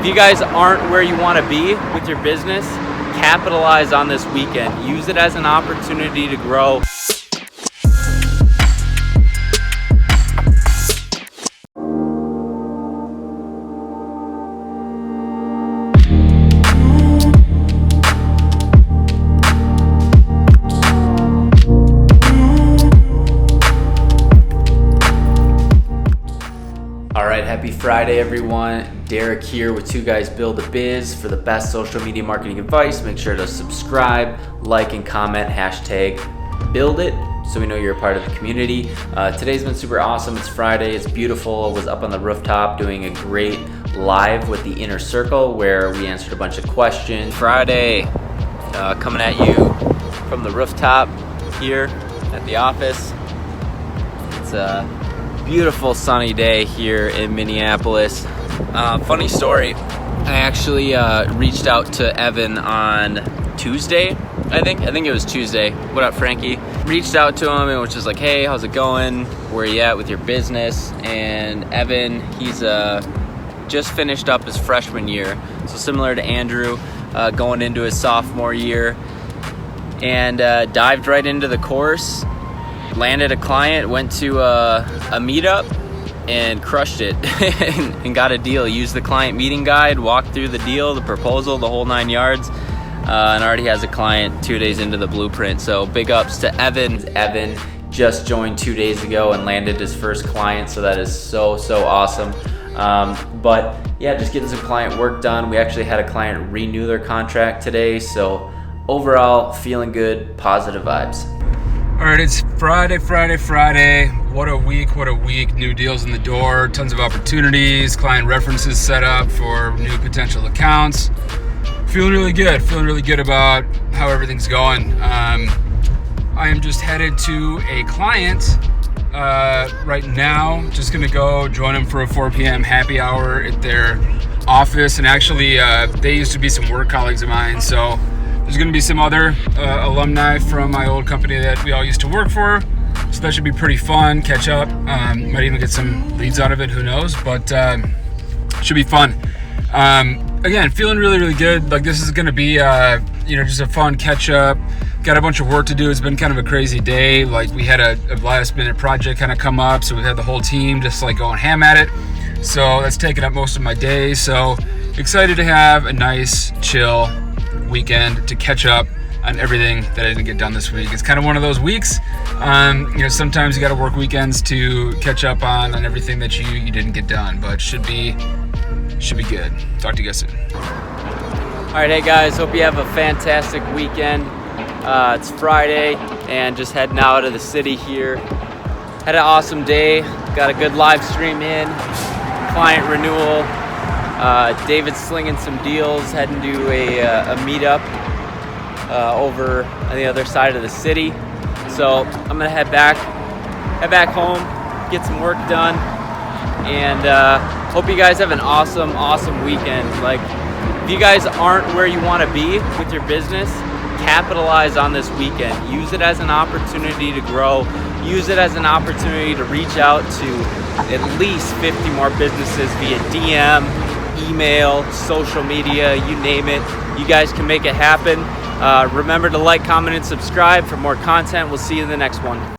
you guys aren't where you want to be with your business, capitalize on this weekend. Use it as an opportunity to grow. Happy Friday, everyone. Derek here with Two Guys Build a Biz. For the best social media marketing advice, make sure to subscribe, like, and comment, hashtag build it, so we know you're a part of the community. Today's been super awesome. It's Friday, it's beautiful. I was up on the rooftop doing a great live with the Inner Circle where we answered a bunch of questions. Friday, coming at you from the rooftop here at the office. It's beautiful sunny day here in Minneapolis. Funny story, I actually reached out to Evan on Tuesday, I think it was Tuesday. What up, Frankie? Reached out to him and was just like, hey, how's it going? Where you at with your business? And Evan, he's just finished up his freshman year, so similar to Andrew, going into his sophomore year, and dived right into the course. Landed a client, went to a meetup and crushed it and got a deal. Used the client meeting guide, walked through the deal, the proposal, the whole 9 yards, and already has a client 2 days into the blueprint. So big ups to Evan. Evan just joined 2 days ago and landed his first client, so that is so awesome. But yeah, just getting some client work done. We actually had a client renew their contract today, so overall feeling good, positive vibes. All right, it's Friday. What a week. New deals in the door, tons of opportunities, client references set up for new potential accounts. Feeling really good about how everything's going. I am just headed to a client right now. Just gonna go join them for a 4 p.m. happy hour at their office. And actually, they used to be some work colleagues of mine, so there's going to be some other alumni from my old company that we all used to work for, so that should be pretty fun. Catch up, might even get some leads out of it, who knows, but should be fun. Again, feeling really good. Like, this is going to be just a fun catch up. Got a bunch of work to do. It's been kind of a crazy day. Like, we had a last minute project kind of come up, so we've had the whole team just like going ham at it, so that's taken up most of my day. So excited to have a nice chill weekend to catch up on everything that I didn't get done this week. It's kind of one of those weeks. Sometimes you got to work weekends to catch up on everything that you didn't get done, but should be good. Talk to you guys soon. All right, hey guys, hope you have a fantastic weekend. It's Friday and just heading out of the city here. Had an awesome day. Got a good live stream in, client renewal. David's slinging some deals, heading to a meetup over on the other side of the city. So I'm gonna head back home, get some work done, and hope you guys have an awesome weekend. Like, if you guys aren't where you want to be with your business, capitalize on this weekend. Use it as an opportunity to grow. Use it as an opportunity to reach out to at least 50 more businesses via DM, email, social media, you name it. You guys can make it happen. Remember to like, comment, and subscribe for more content. We'll see you in the next one.